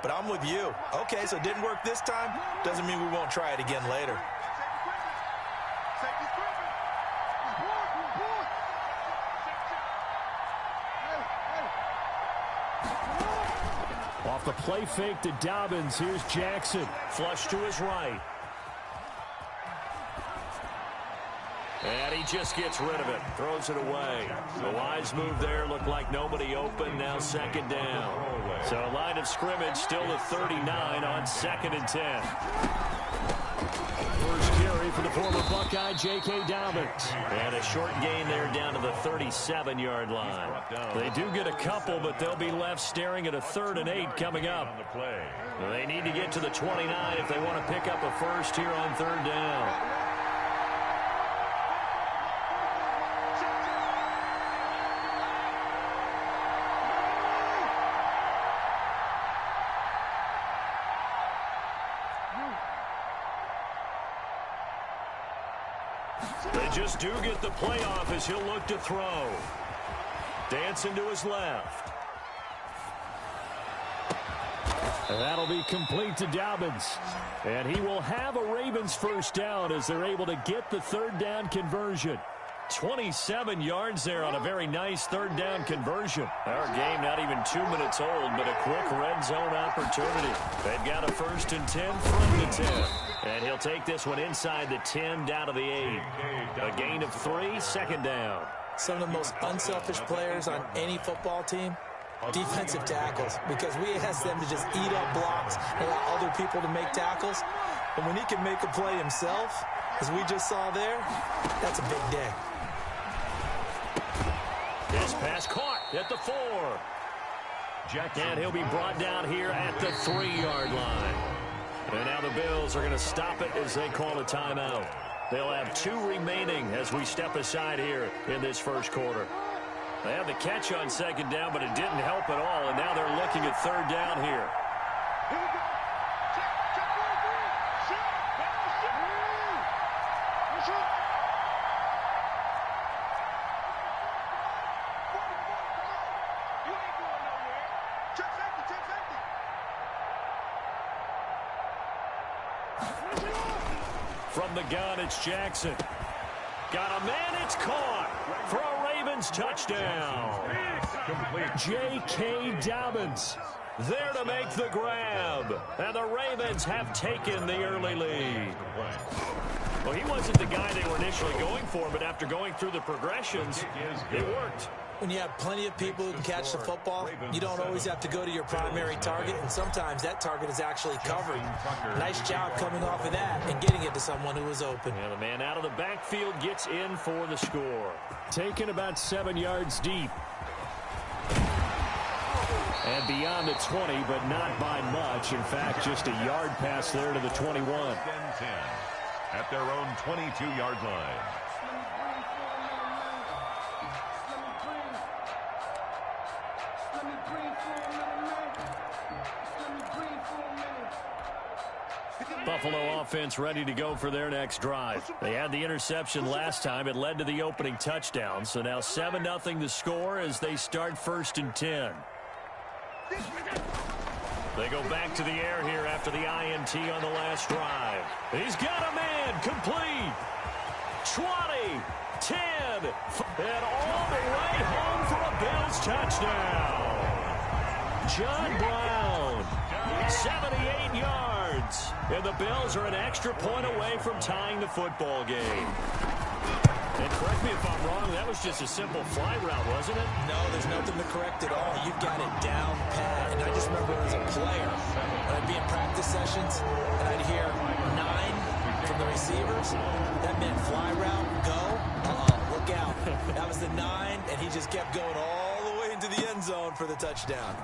but I'm with you. Okay, so it didn't work this time. Doesn't mean we won't try it again later. Off the play fake to Dobbins. Here's Jackson. Flush to his right. And he just gets rid of it. Throws it away. The wise move there. Looked like nobody open. Now second down. So a line of scrimmage still at 39 on 2nd and 10. First carry for the former Buckeye, J.K. Dobbins. And a short gain there down to the 37-yard line. They do get a couple, but they'll be left staring at a 3rd and 8 coming up. They need to get to the 29 if they want to pick up a first here on 3rd down. They just do get the play off as he'll look to throw. Dancing to his left. And that'll be complete to Dobbins. And he will have a Ravens first down as they're able to get the 3rd down conversion. 27 yards there on a very nice 3rd down conversion. Our game not even 2 minutes old, but a quick red zone opportunity. They've got a 1st and 10 from the 10. And he'll take this one inside the 10 down to the 8. A gain of 3, 2nd down. Some of the most unselfish players on any football team, defensive tackles, because we ask them to just eat up blocks and allow other people to make tackles. And when he can make a play himself, as we just saw there, that's a big day. This pass caught at the 4. And he'll be brought down here at the 3-yard line. And now the Bills are going to stop it as they call a timeout. They'll have 2 remaining as we step aside here in this first quarter. They had the catch on 2nd down, but it didn't help at all. And now they're looking at 3rd down here. From the gun, it's Jackson. Got a man, it's caught for a Ravens touchdown. J.K. Dobbins there to make the grab. And the Ravens have taken the early lead. Well, he wasn't the guy they were initially going for, but after going through the progressions, it worked. When you have plenty of people who can catch the football, you don't always have to go to your primary target, and sometimes that target is actually covered. Nice job coming off of that and getting it to someone who was open. And the man out of the backfield gets in for the score. Taken about 7 yards deep. And beyond the 20, but not by much. In fact, just a yard pass there to the 21. At their own 22-yard line. Buffalo offense ready to go for their next drive. They had the interception last time. It led to the opening touchdown. So now 7-0 the score as they start 1st and 10. They go back to the air here after the INT on the last drive. He's got a man complete. 20, 10, and all the way home for a Bills touchdown. John Brown, 78 yards. And the Bills are an extra point away from tying the football game. And correct me if I'm wrong, that was just a simple fly route, wasn't it? No, there's nothing to correct at all. You've got it down pat. And I just remember as a player, when I'd be in practice sessions, and I'd hear 9 from the receivers, that meant fly route, go, look out. That was the 9, and he just kept going all the way into the end zone for the touchdown.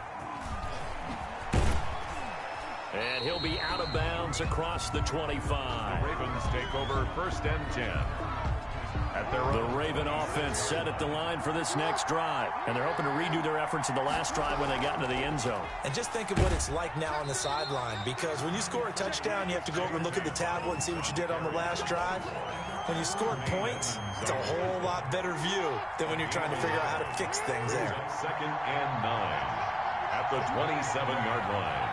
And he'll be out of bounds across the 25. The Ravens take over 1st and 10. The Raven offense set at the line for this next drive. And they're hoping to redo their efforts in the last drive when they got into the end zone. And just think of what it's like now on the sideline. Because when you score a touchdown, you have to go over and look at the tablet and see what you did on the last drive. When you scored points, it's a whole lot better view than when you're trying to figure out how to fix things there. 2nd and 9 at the 27-yard line.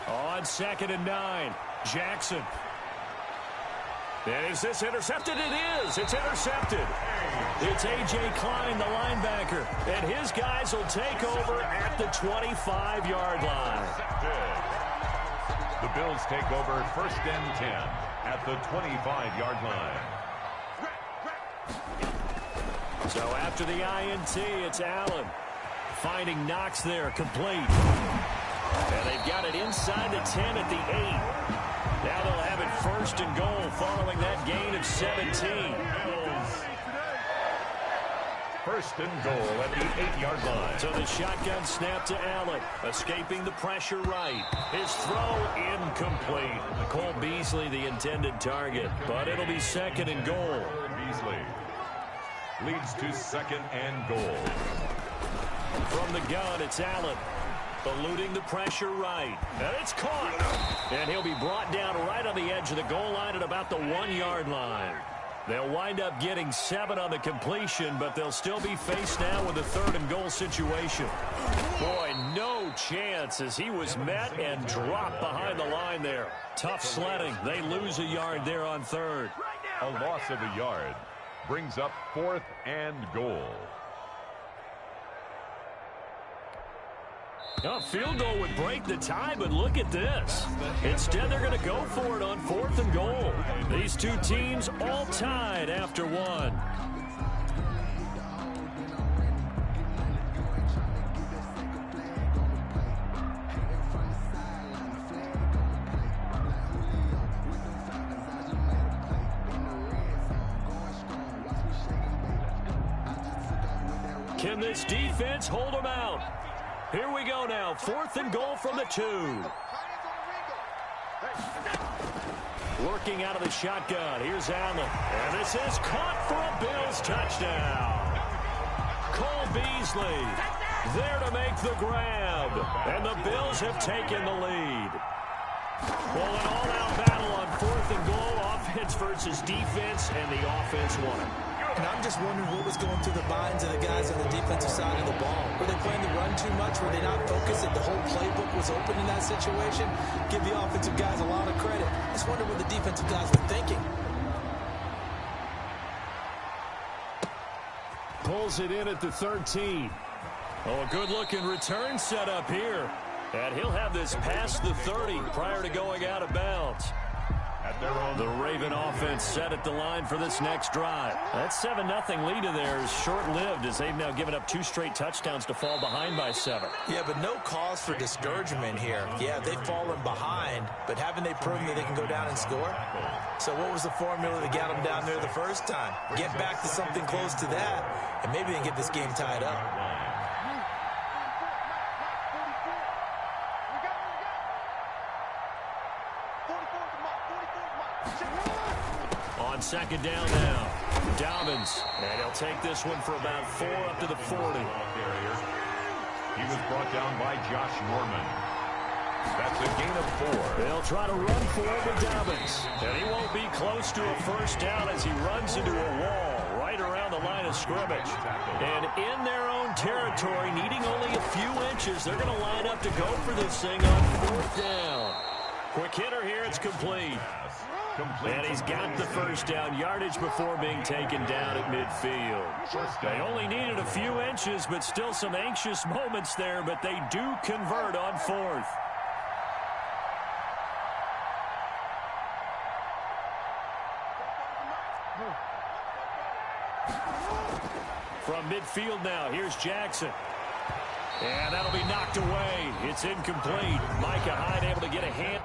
On 2nd and 9, Jackson. And is this intercepted? It is. It's intercepted. It's A.J. Klein, the linebacker. And his guys will take over at the 25-yard line. The Bills take over 1st and 10 at the 25-yard line. So after the INT, it's Allen. Finding Knox there, complete. And they've got it inside the 10 at the 8. Now they'll have it 1st and goal following that gain of 17. 1st and goal at the 8-yard line. So the shotgun snap to Allen. Escaping the pressure right. His throw incomplete. Cole Beasley the intended target, but it'll be 2nd and goal. Beasley leads to 2nd and goal. From the gun, it's Allen. Eluding the pressure right. And it's caught. And he'll be brought down right on the edge of the goal line at about the 1-yard line. They'll wind up getting 7 on the completion, but they'll still be faced now with a 3rd and goal situation. Boy, no chance as he was met and dropped behind the line there. Tough sledding. They lose a yard there on 3rd. A loss of a yard brings up 4th and goal. A field goal would break the tie, but look at this. Instead, they're going to go for it on 4th and goal. These two teams all tied after 1. Can this defense hold them out? Here we go now. 4th and goal from the 2. Working out of the shotgun. Here's Allen. And this is caught for a Bills touchdown. Cole Beasley there to make the grab. And the Bills have taken the lead. Well, an all-out battle on 4th and goal. Offense versus defense, and the offense won it. And I'm just wondering what was going through the minds of the guys on the defensive side of the ball. Were they playing the run too much? Were they not focused that the whole playbook was open in that situation? Give the offensive guys a lot of credit. I just wonder what the defensive guys were thinking. Pulls it in at the 13. Oh, a good-looking return set up here. And he'll have this past the 30 prior to going out of bounds. The Raven offense set at the line for this next drive. That 7-0 lead of theirs is short-lived as they've now given up 2 straight touchdowns to fall behind by 7. Yeah, but no cause for discouragement here. Yeah, they've fallen behind, but haven't they proven that they can go down and score? So what was the formula that got them down there the first time? Get back to something close to that, and maybe they can get this game tied up. On 2nd down now, Dobbins, and he'll take this one for about 4 up to the 40. He was brought down by Josh Norman. That's a gain of 4. They'll try to run for it with Dobbins, and he won't be close to a first down as he runs into a wall right around the line of scrimmage. And in their own territory, needing only a few inches, they're going to line up to go for this thing on 4th down. Quick hitter here, it's complete. And he's got the first down yardage before being taken down at midfield. They only needed a few inches, but still some anxious moments there, but they do convert on 4th. From midfield now, here's Jackson. And that'll be knocked away. It's incomplete. Micah Hyde able to get a hand.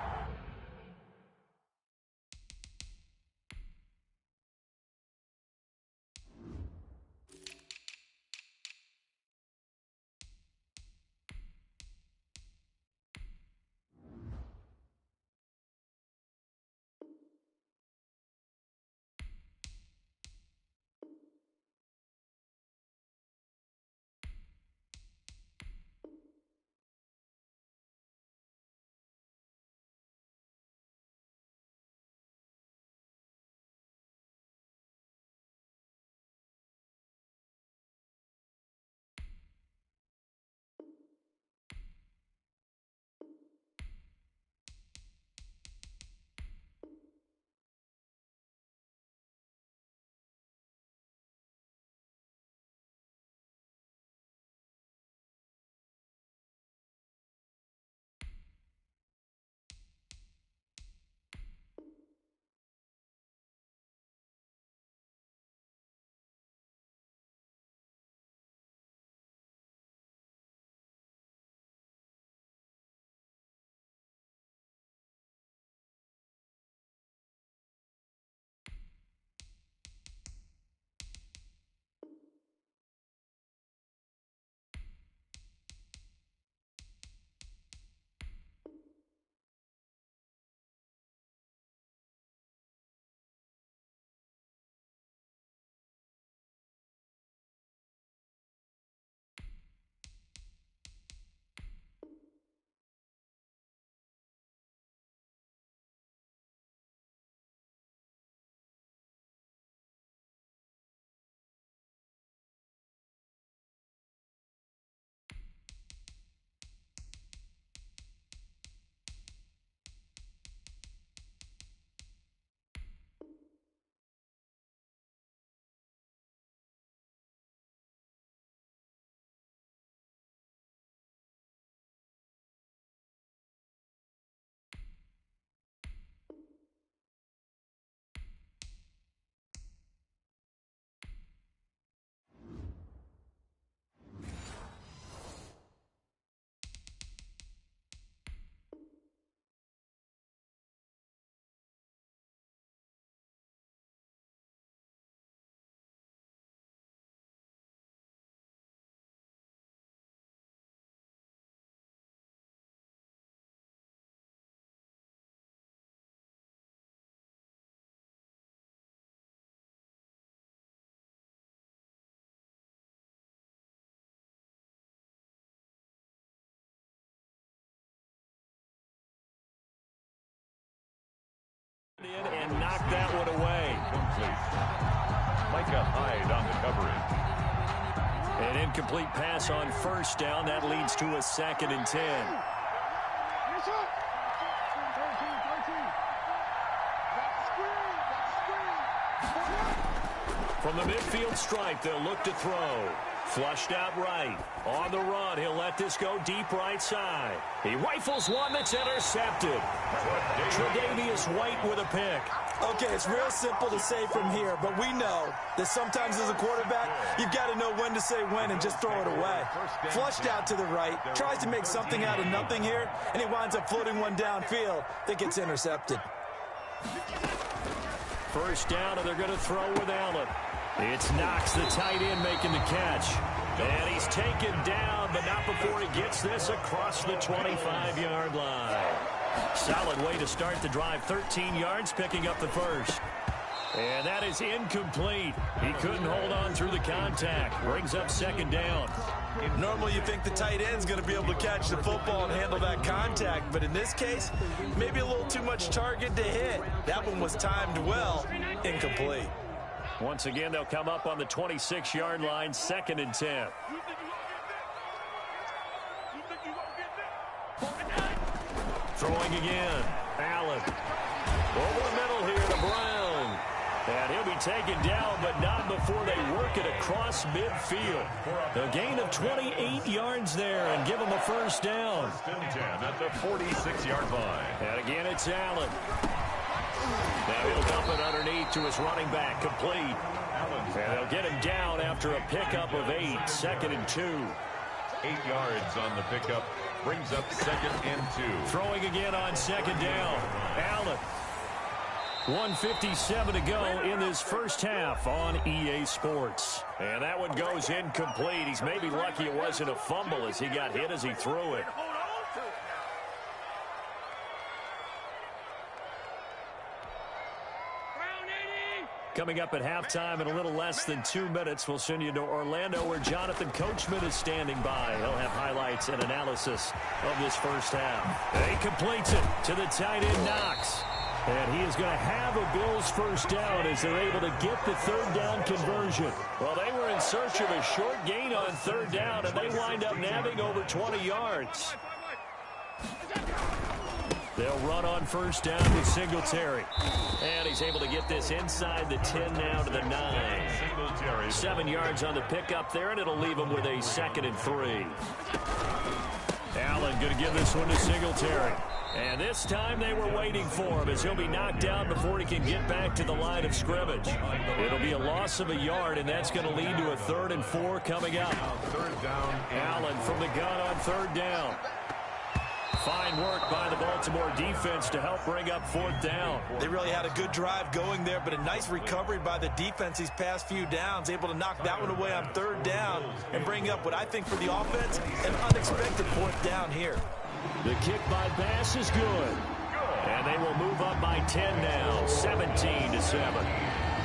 in and knock that one away. Complete. Micah Hyde on the coverage. An incomplete pass on first down. That leads to a 2nd and 10. From the midfield stripe, they'll look to throw. Flushed out right. On the run, he'll let this go deep right side. He rifles one that's intercepted. Tre'Davious White with a pick. Okay, it's real simple to say from here, but we know that sometimes as a quarterback, you've got to know when to say when and just throw it away. Flushed out to the right, tries to make something out of nothing here, and he winds up floating one downfield that gets intercepted. First down, and they're going to throw with Allen. It's Knox, the tight end, making the catch. And he's taken down, but not before he gets this across the 25-yard line. Solid way to start the drive. 13 yards, picking up the first. And that is incomplete. He couldn't hold on through the contact. Brings up 2nd down. Normally you think the tight end's going to be able to catch the football and handle that contact, but in this case, maybe a little too much target to hit. That one was timed well. Incomplete. Once again, they'll come up on the 26-yard line, 2nd and 10. Throwing again. Allen. Over the middle here to Brown. And he'll be taken down, but not before they work it across midfield. A gain of 28 yards there and give him a first down. 1st and 10 at the 46-yard line. And again, it's Allen. Now he'll dump it underneath to his running back, complete. And they'll get him down after a pickup of 8, 2nd and 2. 8 yards on the pickup, brings up 2nd and 2. Throwing again on 2nd down. Allen. 1:57 to go in this first half on EA Sports. And that one goes incomplete. He's maybe lucky it wasn't a fumble as he got hit as he threw it. Coming up at halftime in a little less than 2 minutes, we'll send you to Orlando where Jonathan Coachman is standing by. He'll have highlights and analysis of this first half. He completes it to the tight end Knox. And he is going to have a Bills first down as they're able to get the 3rd down conversion. Well, they were in search of a short gain on 3rd down, and they wind up nabbing over 20 yards. They'll run on first down with Singletary. And he's able to get this inside the 10 now to the 9. 7 yards on the pickup there, and it'll leave him with a 2nd and 3. Allen going to give this one to Singletary. And this time they were waiting for him as he'll be knocked down before he can get back to the line of scrimmage. It'll be a loss of a yard, and that's going to lead to a 3rd and 4 coming up. 3rd down. Allen from the gun on 3rd down. Fine work by the Baltimore defense to help bring up 4th down. They really had a good drive going there, but a nice recovery by the defense these past few downs, able to knock that one away on 3rd down and bring up what I think for the offense, an unexpected 4th down here. The kick by Bass is good. And they will move up by 10 now, 17-7.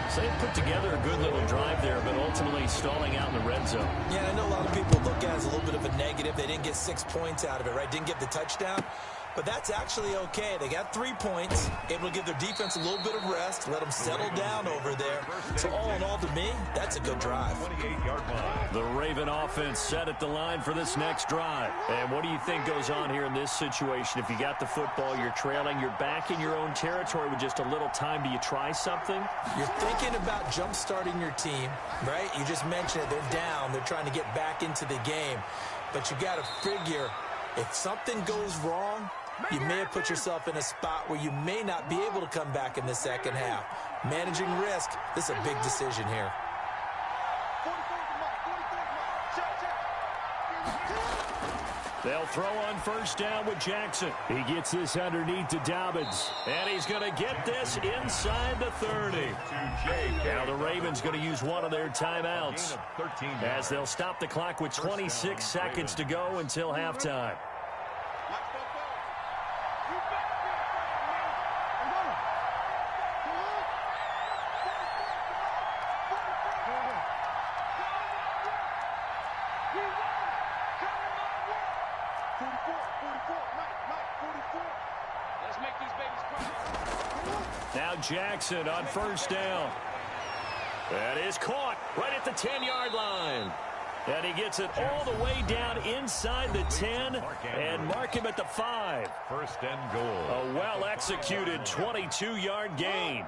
So they put together a good little drive there, but ultimately stalling out in the red zone. Yeah, I know a lot of people look at it as a little bit of a negative. They didn't get 6 points out of it, right? Didn't get the touchdown. But that's actually okay. They got 3 points, able to give their defense a little bit of rest, let them settle down over there. So all in all, to me, that's a good drive. 28-yard line. The Raven offense set at the line for this next drive. And what do you think goes on here in this situation? If you got the football, you're trailing, you're back in your own territory with just a little time. Do you try something? You're thinking about jump-starting your team, right? You just mentioned it. They're down. They're trying to get back into the game. But you got to figure if something goes wrong, you may have put yourself in a spot where you may not be able to come back in the second half. Managing risk, this is a big decision here. They'll throw on first down with Jackson. He gets this underneath to Dobbins. And he's going to get this inside the 30. Now the Ravens going to use one of their timeouts as they'll stop the clock with 26 seconds to go until halftime. Now Jackson on first down. That is caught right at the 10-yard line. And he gets it all the way down inside the 10 and mark him at the 5. First and goal. A well-executed 22-yard gain.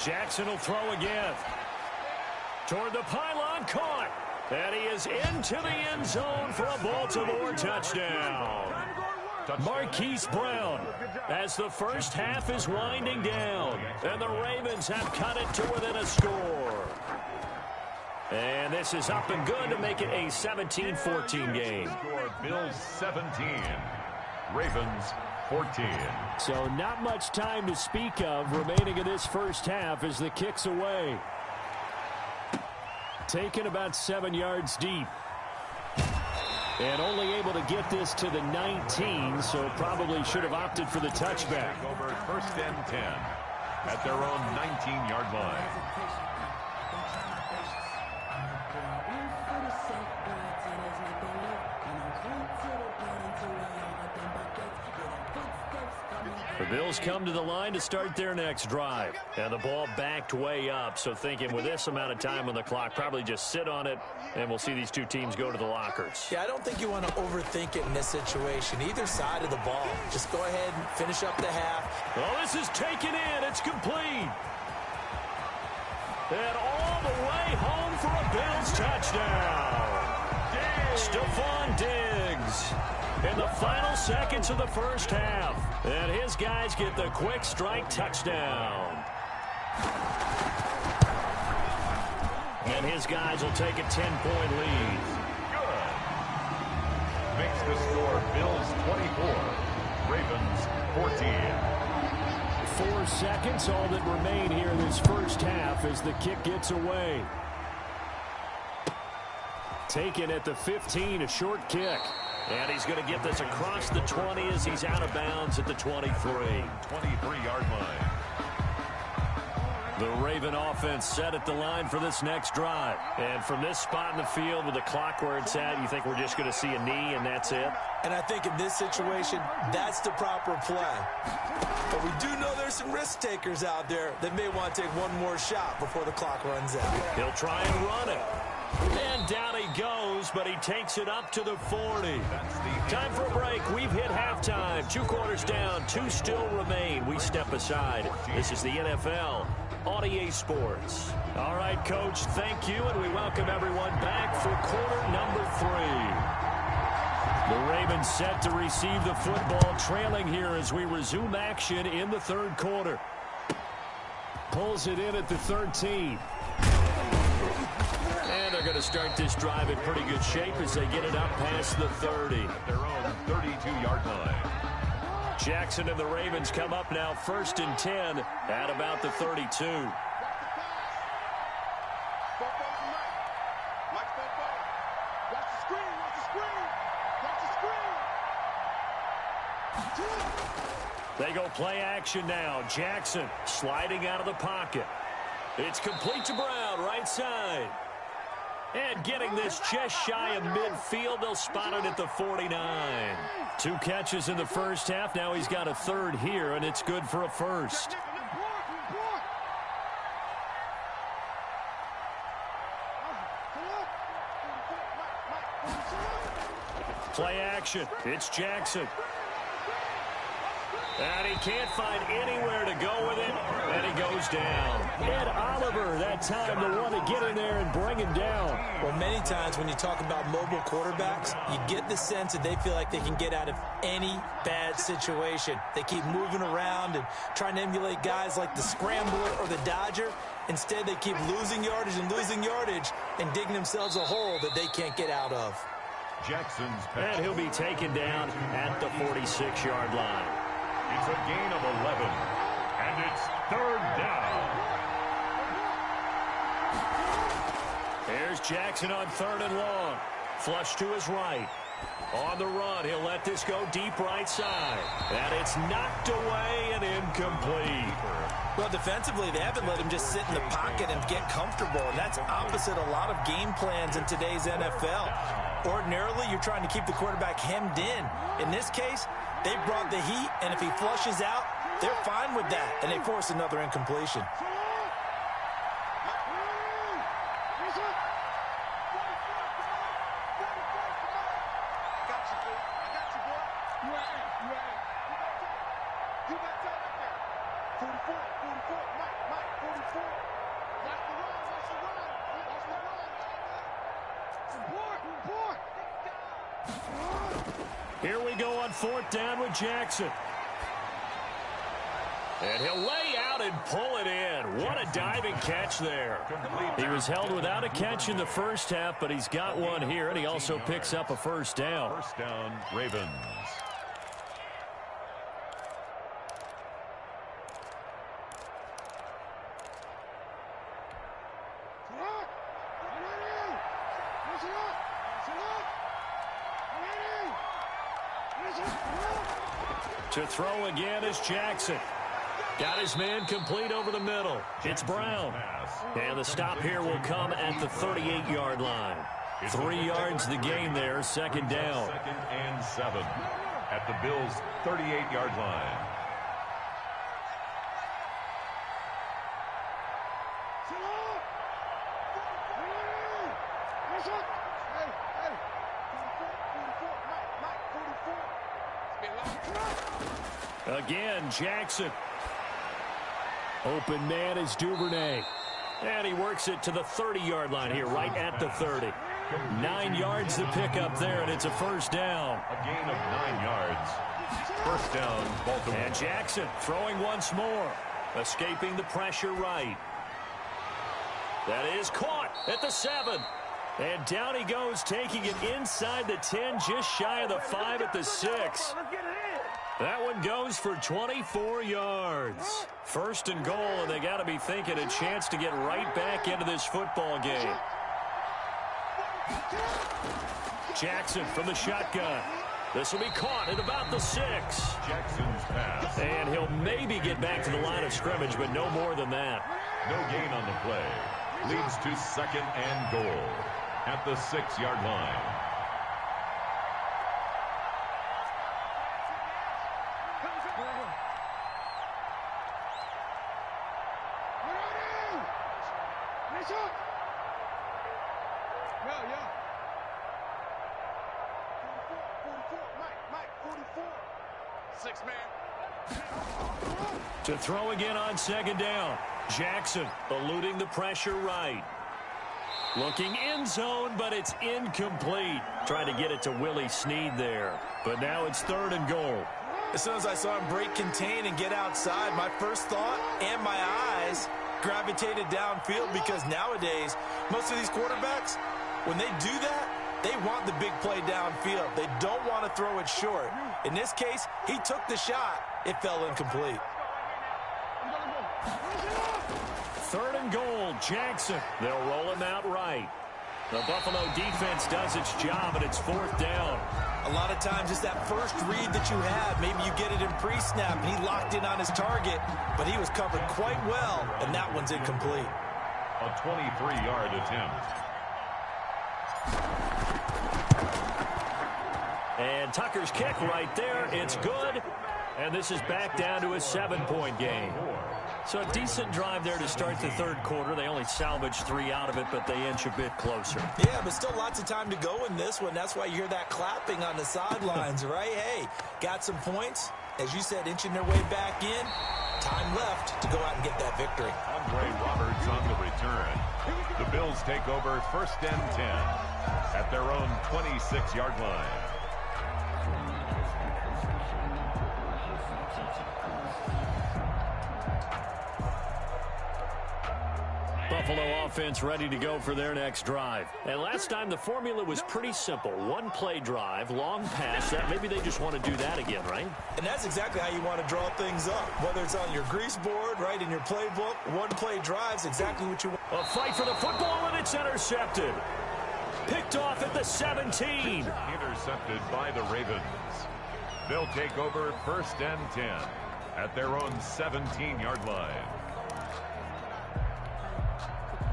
Jackson will throw again. Toward the pylon, caught. And he is into the end zone for a Baltimore touchdown. Marquise Brown, as the first half is winding down. And the Ravens have cut it to within a score. And this is up and good to make it a 17-14 game. Score Bills 17, Ravens 14. So not much time to speak of remaining in this first half as the kick's away. Taken about 7 yards deep. And only able to get this to the 19, so probably should have opted for the touchback. Over first and 10 at their own 19-yard line. The Bills come to the line to start their next drive. And the ball backed way up, so thinking with this amount of time on the clock, probably just sit on it, and we'll see these two teams go to the lockers. Yeah, I don't think you want to overthink it in this situation. Either side of the ball. Just go ahead and finish up the half. Well, this is taken in. It's complete. And all the way home for a Bills touchdown. Stephon Diggs in the final seconds of the first half. And his guys get the quick strike touchdown. And his guys will take a 10-point lead. Good. Makes the score Bills 24, Ravens 14. 4 seconds, all that remain here in this first half as the kick gets away. Taken at the 15, a short kick. And he's going to get this across the 20 as he's out of bounds at the 23. 23-yard line. The Raven offense set at the line for this next drive. And from this spot in the field with the clock where it's at, you think we're just going to see a knee and that's it? And I think in this situation, that's the proper play. But we do know there's some risk takers out there that may want to take one more shot before the clock runs out. He'll try and run it. And down he goes, but he takes it up to the 40. Time for a break. We've hit halftime. 2 quarters down, 2 still remain. We step aside. This is the NFL on EA Sports. All right, Coach, thank you, and we welcome everyone back for quarter number 3. The Ravens set to receive the football, trailing here as we resume action in the third quarter. Pulls it in at the 13. And they're going to start this drive in pretty good shape as they get it up past the 30. At their own 32-yard line. Jackson and the Ravens come up now first and 10 at about the 32. They go play action now. Jackson sliding out of the pocket. It's complete to Brown, right side. And getting this just shy of midfield, they'll spot it at the 49. 2 catches in the first half. Now he's got a third here, and it's good for a first. Play action. It's Jackson. And he can't find anywhere to go with it, and he goes down. Ed Oliver, that time, the one to get in there and bring him down. Well, many times when you talk about mobile quarterbacks, you get the sense that they feel like they can get out of any bad situation. They keep moving around and trying to emulate guys like the Scrambler or the Dodger. Instead, they keep losing yardage and digging themselves a hole that they can't get out of. Jackson's pass. And he'll be taken down at the 46-yard line. It's a gain of 11, and it's third down. There's Jackson on 3rd and long. Flush to his right. On the run, he'll let this go deep right side. And it's knocked away and incomplete. Well, defensively, they haven't let him just sit in the pocket and get comfortable, and that's opposite a lot of game plans in today's NFL. Ordinarily, you're trying to keep the quarterback hemmed in. In this case, they brought the heat, and if he flushes out, they're fine with that, and they force another incompletion. Here we go on 4th down with Jackson. And he'll lay out and pull it in. What a diving catch there. He was held without a catch in the first half, but he's got one here, and he also picks up a first down. First down, Ravens. To throw again is Jackson. Got his man complete over the middle. It's Brown. And the stop here will come at the 38-yard line. 3 yards the gain there, second down. 2nd and 7 at the Bills' 38-yard line. Again, Jackson. Open man is Duvernay. And he works it to the 30-yard line here, right at the 30. 9 yards to pick up there, and it's a first down. A gain of 9 yards. First down, Baltimore. And Jackson throwing once more. Escaping the pressure right. That is caught at the 7. And down he goes, taking it inside the 10, just shy of the 5 at the 6. That one goes for 24 yards. First and goal, and they got to be thinking a chance to get right back into this football game. Jackson from the shotgun. This will be caught at about the 6. Jackson's pass. And he'll maybe get back to the line of scrimmage, but no more than that. No gain on the play. Leads to 2nd and goal at the 6-yard line. To throw again on second down. Jackson eluding the pressure right. Looking end zone, but it's incomplete. Trying to get it to Willie Snead there. But now it's 3rd and goal. As soon as I saw him break contain and get outside, my first thought and my eyes gravitated downfield, because nowadays, most of these quarterbacks, when they do that, they want the big play downfield. They don't want to throw it short. In this case, he took the shot. It fell incomplete. 3rd and goal, Jackson. They'll roll him out right. The Buffalo defense does its job, and it's 4th down. A lot of times it's that first read that you have. Maybe you get it in pre-snap, and he locked in on his target, but he was covered quite well, and that one's incomplete. A 23-yard attempt. And Tucker's kick right there. It's good. And this is back down to a 7-point game. So a decent drive there to start the 3rd quarter. They only salvaged 3 out of it, but they inch a bit closer. Yeah, but still lots of time to go in this one. That's why you hear that clapping on the sidelines, right? Hey, got some points. As you said, inching their way back in. Time left to go out and get that victory. Andre Roberts on the return. The Bills take over 1st and 10 at their own 26-yard line. Buffalo offense ready to go for their next drive. And last time the formula was pretty simple. 1 play drive, long pass. That maybe they just want to do that again, right? And that's exactly how you want to draw things up. Whether it's on your grease board, right, in your playbook, 1 play drive's exactly what you want. A fight for the football, and it's intercepted. Picked off at the 17. Intercepted by the Ravens. They'll take over 1st and 10 at their own 17-yard line.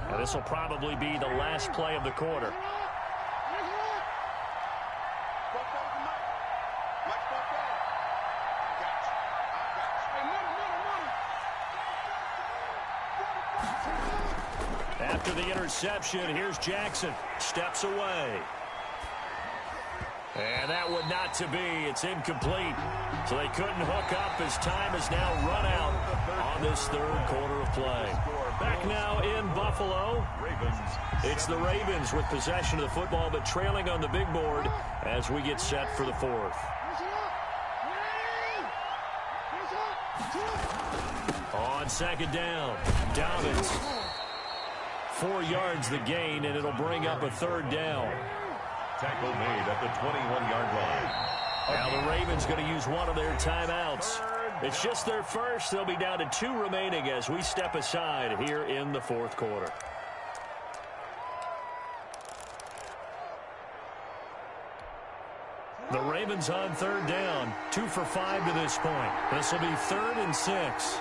And this will probably be the last play of the quarter. After the interception, here's Jackson. Steps away. And that would not to be. It's incomplete. So they couldn't hook up as time has now run out on this third quarter of play. Back now in Buffalo. It's the Ravens with possession of the football, but trailing on the big board as we get set for the fourth. On second down, Dobbins. 4 yards the gain, and it'll bring up a third down. Tackle made at the 21-yard line. Now the Ravens going to use one of their timeouts. It's just their first. They'll be down to 2 remaining as we step aside here in the fourth quarter. The Ravens on third down. 2 for 5 to this point. This will be 3rd and 6.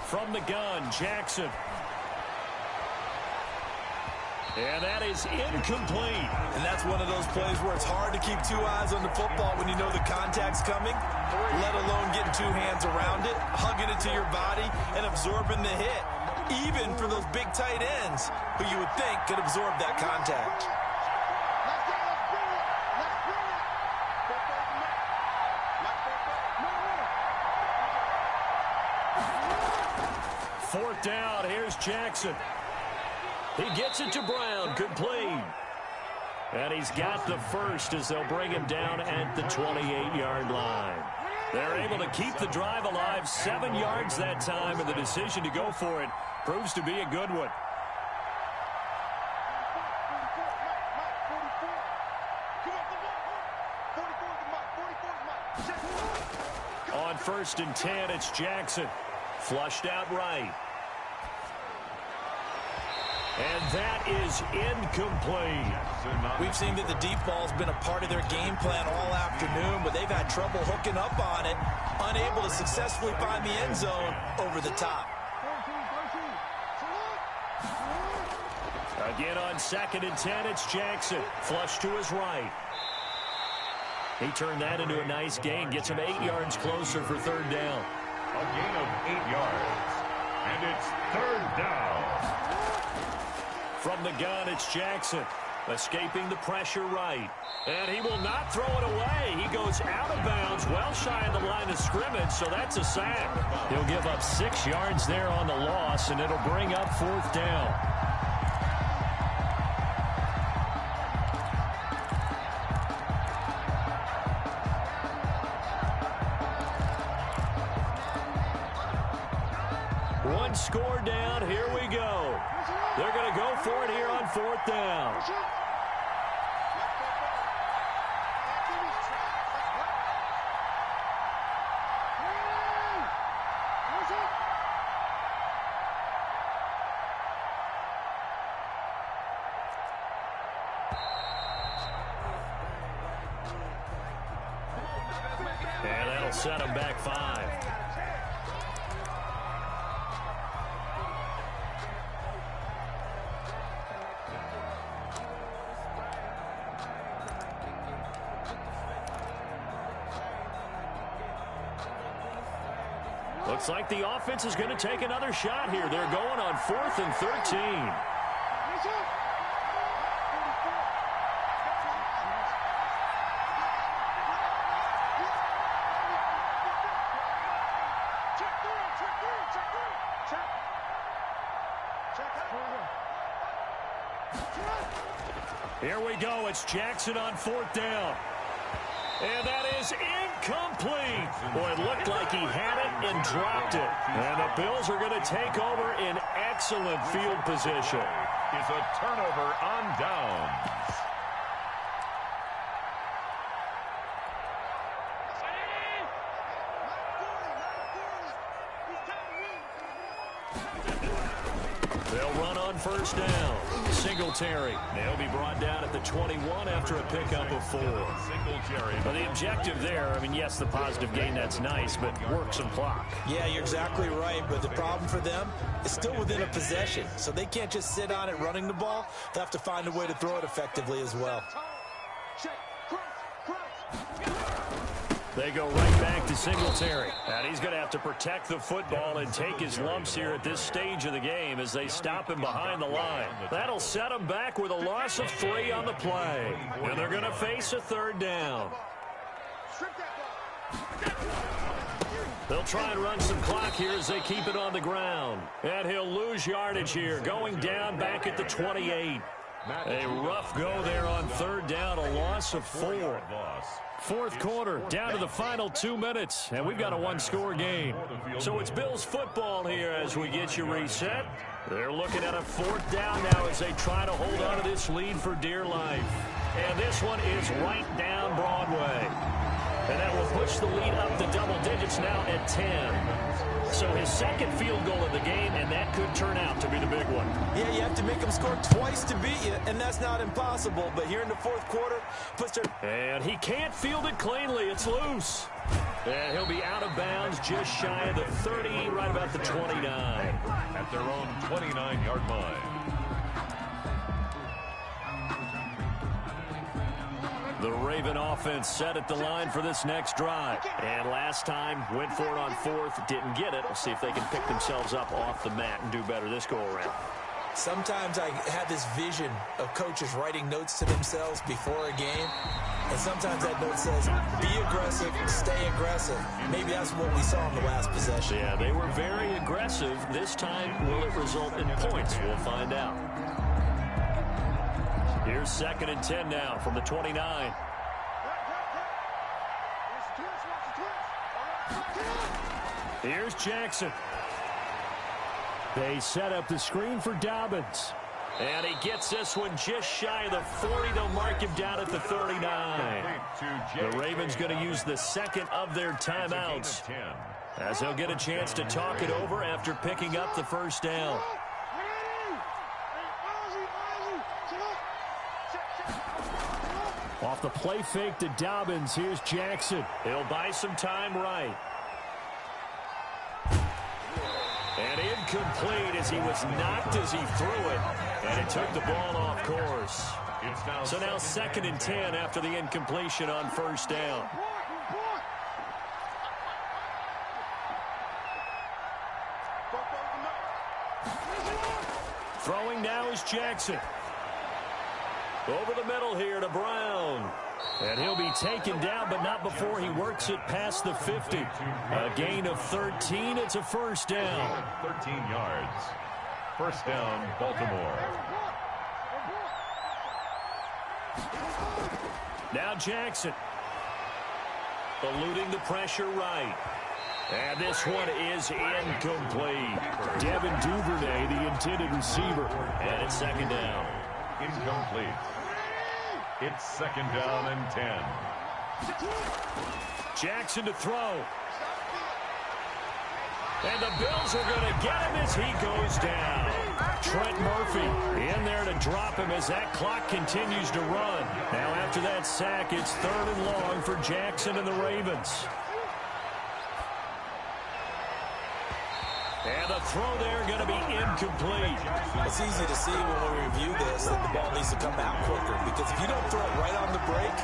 From the gun, Jackson. And that is incomplete. And that's one of those plays where it's hard to keep 2 eyes on the football when you know the contact's coming, let alone getting 2 hands around it, hugging it to your body, and absorbing the hit, even for those big tight ends who you would think could absorb that contact. Fourth down, here's Jackson. He gets it to Brown, complete. And he's got the first as they'll bring him down at the 28-yard line. They're able to keep the drive alive, 7 yards that time, and the decision to go for it proves to be a good one. On 1st and 10, it's Jackson. Flushed out right. And that is incomplete. We've seen that the deep ball's been a part of their game plan all afternoon, but they've had trouble hooking up on it, unable to successfully find the end zone over the top. Again on 2nd and 10, it's Jackson. Flush to his right. He turned that into a nice gain, gets him 8 yards closer for 3rd down. A gain of 8 yards. And it's 3rd down. From the gun, it's Jackson. Escaping the pressure right. And he will not throw it away. He goes out of bounds, well shy of the line of scrimmage, so that's a sack. He'll give up 6 yards there on the loss, and it'll bring up 4th down. One score down. Here we go. They're going to go for it here on 4th down. And that'll set them back 5. Looks like the offense is going to take another shot here. They're going on 4th and 13. Here we go. It's Jackson on 4th down. And that is incomplete. Boy, it looked like he had it and dropped it. And the Bills are going to take over in excellent field position. is a turnover on downs. They'll run on first down. Singletary. They'll be brought down at the 21 after a pickup of 4. Singletary. But the objective there, I mean, yes, the positive gain, that's nice, but work some clock. Yeah, you're exactly right, but the problem for them is still within a possession, so they can't just sit on it running the ball. They'll have to find a way to throw it effectively as well. They go right back to Singletary. And he's going to have to protect the football and take his lumps here at this stage of the game as they stop him behind the line. That'll set him back with a loss of 3 on the play. And they're going to face a 3rd down. They'll try and run some clock here as they keep it on the ground. And he'll lose yardage here, going down back at the 28. A rough go there on 3rd down, a loss of 4. 4th quarter, down to the final 2 minutes, and we've got a 1-score game. So it's Bills football here as we get you reset. They're looking at a 4th down now as they try to hold on to this lead for dear life. And this one is right down Broadway. And that will push the lead up to double digits now at 10. So his 2nd field goal of the game, and that could turn out to be the big one. Yeah, you have to make them score twice to beat you, and that's not impossible. But here in the 4th quarter, puts their... And he can't field it cleanly. It's loose. And he'll be out of bounds just shy of the 30, right about the 29. At their own 29-yard line. The Raven offense set at the line for this next drive. And last time, went for it on 4th, didn't get it. We'll see if they can pick themselves up off the mat and do better this go-around. Sometimes I have this vision of coaches writing notes to themselves before a game. And sometimes that note says, be aggressive, stay aggressive. Maybe that's what we saw in the last possession. Yeah, they were very aggressive. This time, will it result in points? We'll find out. Here's 2nd and 10 now from the 29. Here's Jackson. They set up the screen for Dobbins. And he gets this one just shy of the 40. They'll mark him down at the 39. The Ravens going to use the 2nd of their timeouts as they'll get a chance to talk it over after picking up the 1st down. Off the play fake to Dobbins, here's Jackson. He'll buy some time right. And incomplete as he was knocked as he threw it. And it took the ball off course. So now 2nd and 10 after the incompletion on 1st down. Throwing now is Jackson. Over the middle here to Brown. And he'll be taken down, but not before he works it past the 50. A gain of 13. It's a 1st down. 13 yards. 1st down, Baltimore. Now Jackson. Eluding the pressure right. And this one is incomplete. Devin Duvernay, the intended receiver. And it's 2nd down. Incomplete. It's 2nd down and 10. Jackson to throw. And the Bills are going to get him as he goes down. Trent Murphy in there to drop him as that clock continues to run. Now after that sack, it's 3rd and long for Jackson and the Ravens. And the throw there going to be incomplete. It's easy to see when we review this that the ball needs to come out quicker, because if you don't throw it right on the break,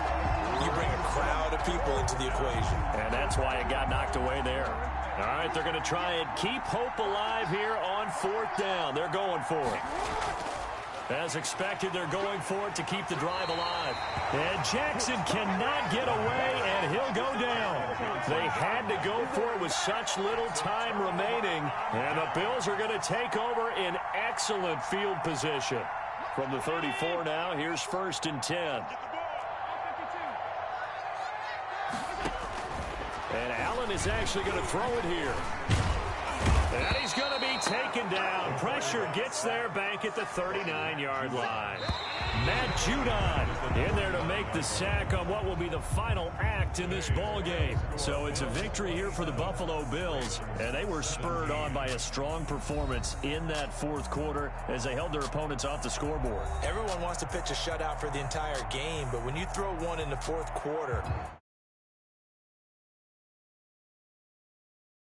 you bring a crowd of people into the equation. And that's why it got knocked away there. All right, they're going to try and keep hope alive here on 4th down. They're going for it. As expected, they're going for it to keep the drive alive. And Jackson cannot get away, and he'll go down. They had to go for it with such little time remaining. And the Bills are going to take over in excellent field position. From the 34 now, here's 1st and 10. And Allen is actually going to throw it here. And he's going to be taken down. Pressure gets there, bank at the 39-yard line. Matt Judon in there to make the sack on what will be the final act in this ball game. So it's a victory here for the Buffalo Bills, and they were spurred on by a strong performance in that fourth quarter as they held their opponents off the scoreboard. Everyone wants to pitch a shutout for the entire game, but when you throw one in the fourth quarter,